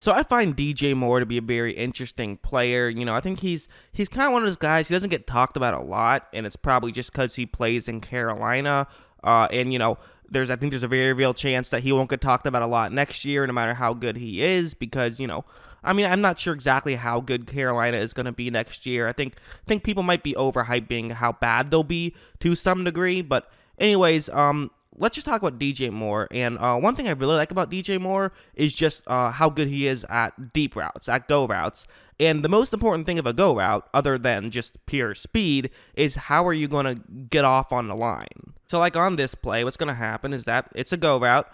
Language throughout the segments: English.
So I find DJ Moore to be a very interesting player. I think he's kind of one of those guys. He doesn't get talked about a lot, and it's probably just because he plays in Carolina. And I think there's a very real chance that he won't get talked about a lot next year, no matter how good he is, because I mean, I'm not sure exactly how good Carolina is going to be next year. I think people might be overhyping how bad they'll be to some degree, but anyways, let's just talk about DJ Moore. And one thing I really like about DJ Moore is just how good he is at deep routes, at go routes. And the most important thing of a go route, other than just pure speed, is how are you going to get off on the line. So, like on this play, what's going to happen is that it's a go route.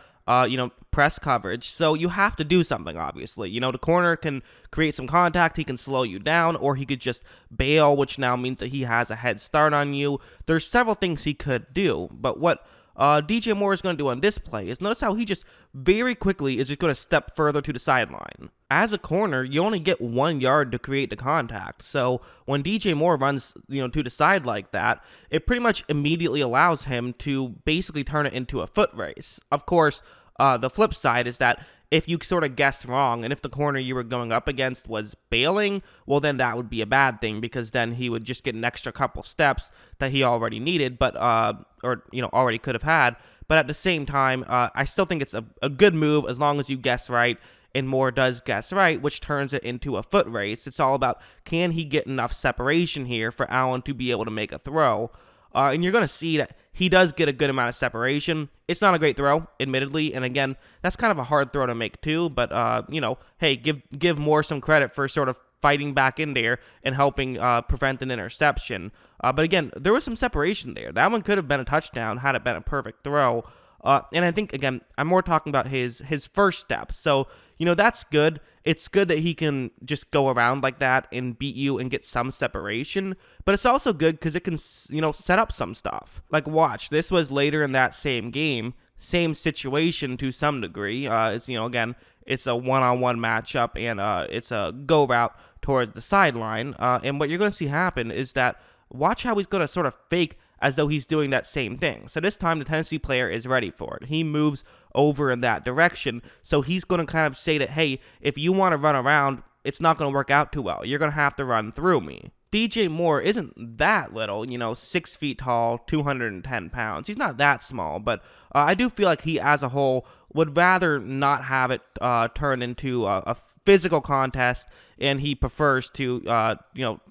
Press coverage. So you have to do something, obviously. The corner can create some contact, he can slow you down, or he could just bail, which now means that he has a head start on you. There's several things he could do, but what DJ Moore is going to do on this play is notice how he just very quickly is just going to step further to the sideline. As a corner, you only get 1 yard to create the contact. So when DJ Moore runs, to the side like that, it pretty much immediately allows him to basically turn it into a foot race. Of course, the flip side is that if you sort of guessed wrong, and if the corner you were going up against was bailing, well, then that would be a bad thing, because then he would just get an extra couple steps that he already needed, but already could have had. But at the same time, I still think it's a good move as long as you guess right, and Moore does guess right, which turns it into a foot race. It's all about, can he get enough separation here for Allen to be able to make a throw? And you're going to see that he does get a good amount of separation. It's not a great throw, admittedly, and again, that's kind of a hard throw to make too, but, hey, give Moore some credit for sort of fighting back in there and helping prevent an interception. But again, there was some separation there. That one could have been a touchdown had it been a perfect throw. And I think, again, I'm more talking about his first step. So, that's good. It's good that he can just go around like that and beat you and get some separation. But it's also good because it can, set up some stuff. Like, watch. This was later in that same game. Same situation to some degree. Again, it's a one-on-one matchup, and it's a go route towards the sideline. And what you're going to see happen is that watch how he's going to sort of fake as though he's doing that same thing. So this time the Tennessee player is ready for it. He moves over in that direction. So he's going to kind of say that, hey, if you want to run around, it's not going to work out too well. You're going to have to run through me. DJ Moore isn't that little, 6 feet tall, 210 pounds. He's not that small, but I do feel like he as a whole would rather not have it turn into a physical contest, and he prefers to,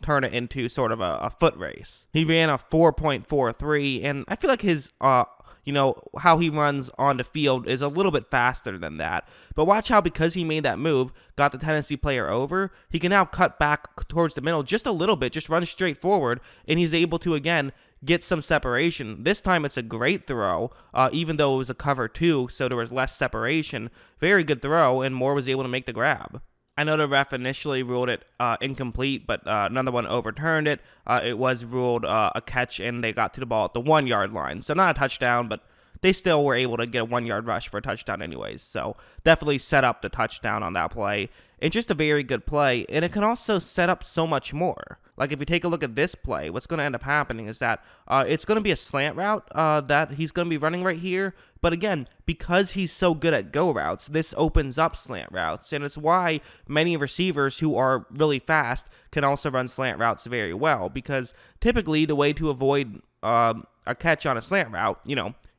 turn it into sort of a foot race. He ran a 4.43, and I feel like his, how he runs on the field is a little bit faster than that. But watch how, because he made that move, got the Tennessee player over, he can now cut back towards the middle just a little bit, just run straight forward, and he's able to, again, get some separation. This time it's a great throw, even though it was a cover two, so there was less separation. Very good throw, and Moore was able to make the grab. I know the ref initially ruled it incomplete, but another one overturned it. It was ruled a catch, and they got to the ball at the 1 yard line. So not a touchdown, but they still were able to get a 1 yard rush for a touchdown anyways. So definitely set up the touchdown on that play. It's just a very good play, and it can also set up so much more. Like, if you take a look at this play, what's going to end up happening is that it's going to be a slant route that he's going to be running right here. But again, because he's so good at go routes, this opens up slant routes. And it's why many receivers who are really fast can also run slant routes very well. Because typically, the way to avoid a catch on a slant route,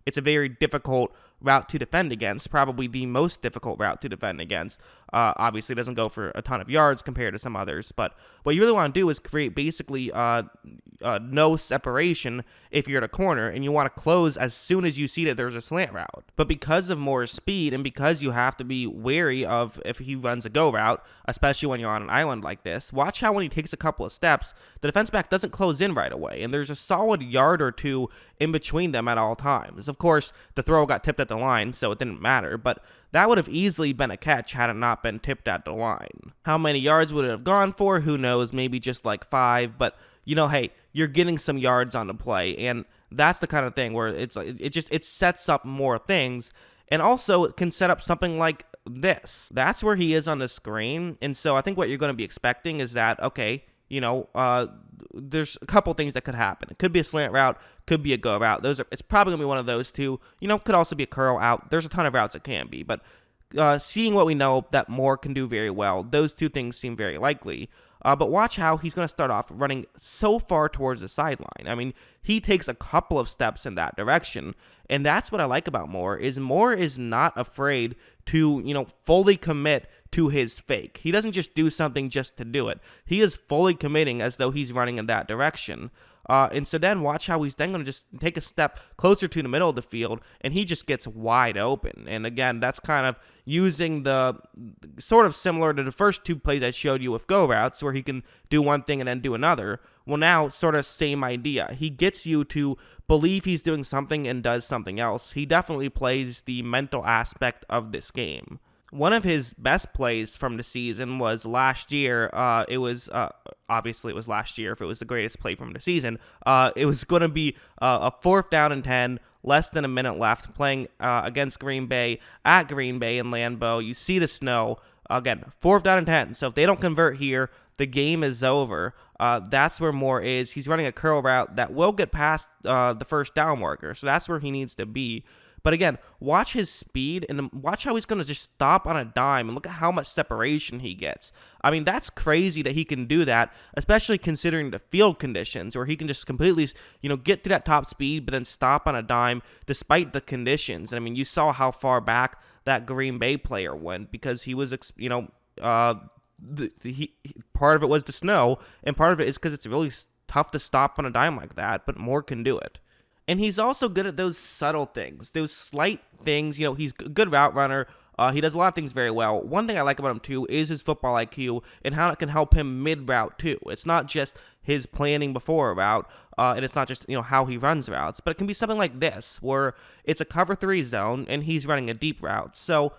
it's a very difficult route to defend against, probably the most difficult route to defend against. Obviously, it doesn't go for a ton of yards compared to some others, but what you really want to do is create basically no separation if you're at a corner, and you want to close as soon as you see that there's a slant route. But because of Moore's speed, and because you have to be wary of if he runs a go route, especially when you're on an island like this, watch how when he takes a couple of steps, the defense back doesn't close in right away, and there's a solid yard or two in between them at all times. Of course, the throw got tipped at the line, so it didn't matter, but that would have easily been a catch had it not been tipped at the line. How many yards would it have gone for? Who knows? Maybe just like 5, but hey, you're getting some yards on the play, and that's the kind of thing where it sets up more things, and also it can set up something like this. That's where he is on the screen, and so I think what you're going to be expecting is that, okay, there's a couple things that could happen. It could be a slant route, could be a go route. It's probably going to be one of those two. Could also be a curl out. There's a ton of routes it can be, but seeing what we know that Moore can do very well, those two things seem very likely. But watch how he's going to start off running so far towards the sideline. I mean, he takes a couple of steps in that direction, and that's what I like about Moore is not afraid to, fully commit to his fake. He doesn't just do something just to do it. He is fully committing as though he's running in that direction. And so then watch how he's then going to just take a step closer to the middle of the field, and he just gets wide open. And again, that's kind of using the sort of similar to the first two plays I showed you with go routes, where he can do one thing and then do another. Well, now sort of same idea. He gets you to believe he's doing something and does something else. He definitely plays the mental aspect of this game. One of his best plays from the season was last year. It was obviously it was last year if it was the greatest play from the season. It was going to be a 4th down and 10, less than a minute left, playing against Green Bay at Green Bay in Lambeau. You see the snow. Again, 4th down and 10. So if they don't convert here, the game is over. That's where Moore is. He's running a curl route that will get past the first down marker. So that's where he needs to be. But again, watch his speed and watch how he's going to just stop on a dime and look at how much separation he gets. I mean, that's crazy that he can do that, especially considering the field conditions where he can just completely, get to that top speed but then stop on a dime despite the conditions. And I mean, you saw how far back that Green Bay player went because he was, part of it was the snow and part of it is because it's really tough to stop on a dime like that, but Moore can do it. And he's also good at those subtle things, those slight things. He's a good route runner. He does a lot of things very well. One thing I like about him, too, is his football IQ and how it can help him mid-route, too. It's not just his planning before a route, and it's not just, how he runs routes, but it can be something like this, where it's a cover 3 zone, and he's running a deep route. So,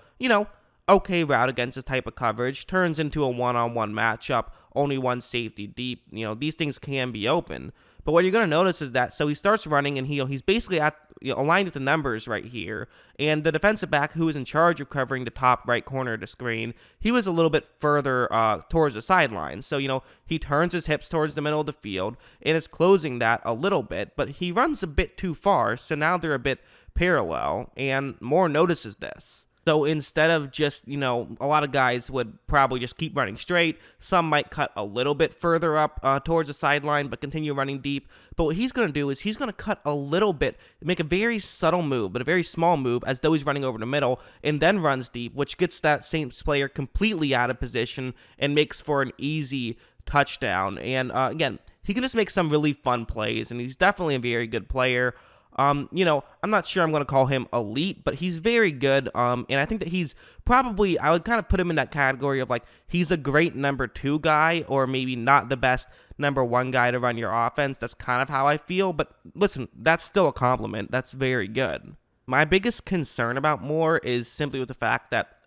okay route against this type of coverage, turns into a one-on-one matchup, only one safety deep. These things can be open. But what you're going to notice is that, so he starts running, and he's basically aligned with the numbers right here. And the defensive back who is in charge of covering the top right corner of the screen, he was a little bit further towards the sideline. So, he turns his hips towards the middle of the field and is closing that a little bit. But he runs a bit too far, so now they're a bit parallel, and Moore notices this. So instead of just, a lot of guys would probably just keep running straight. Some might cut a little bit further up towards the sideline, but continue running deep. But what he's going to do is he's going to cut a little bit, make a very subtle move, but a very small move, as though he's running over the middle, and then runs deep, which gets that Saints player completely out of position and makes for an easy touchdown. And again, he can just make some really fun plays, and he's definitely a very good player. I'm not sure I'm going to call him elite, but he's very good. And I think that he's probably, I would kind of put him in that category of he's a great number 2 guy, or maybe not the best number 1 guy to run your offense. That's kind of how I feel. But listen, that's still a compliment. That's very good. My biggest concern about Moore is simply with the fact that,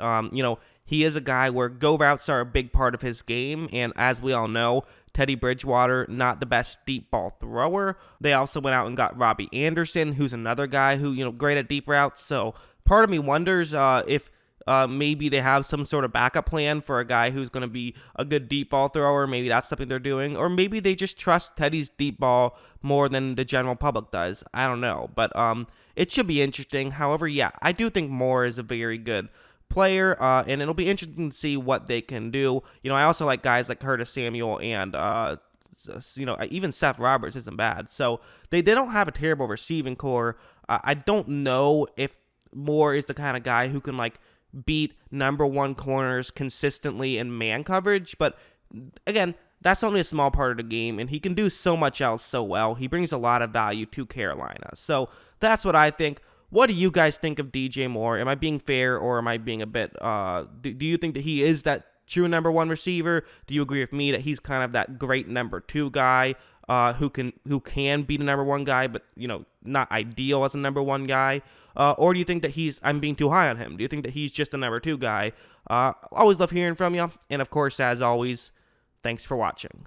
he is a guy where go routes are a big part of his game. And as we all know, Teddy Bridgewater, not the best deep ball thrower. They also went out and got Robbie Anderson, who's another guy who, great at deep routes. So part of me wonders if maybe they have some sort of backup plan for a guy who's going to be a good deep ball thrower. Maybe that's something they're doing. Or maybe they just trust Teddy's deep ball more than the general public does. I don't know. But it should be interesting. However, yeah, I do think Moore is a very good player, and it'll be interesting to see what they can do. I also like guys like Curtis Samuel and even Seth Roberts isn't bad. So they don't have a terrible receiving core. I don't know if Moore is the kind of guy who can beat number 1 corners consistently in man coverage, but again, that's only a small part of the game, and he can do so much else so well. He brings a lot of value to Carolina. So that's what I think. What do you guys think of DJ Moore? Am I being fair, or am I being a bit, do you think that he is that true number 1 receiver? Do you agree with me that he's kind of that great number 2 guy who can be the number 1 guy, but, not ideal as a number 1 guy? Or do you think that I'm being too high on him? Do you think that he's just a number 2 guy? Always love hearing from you. And of course, as always, thanks for watching.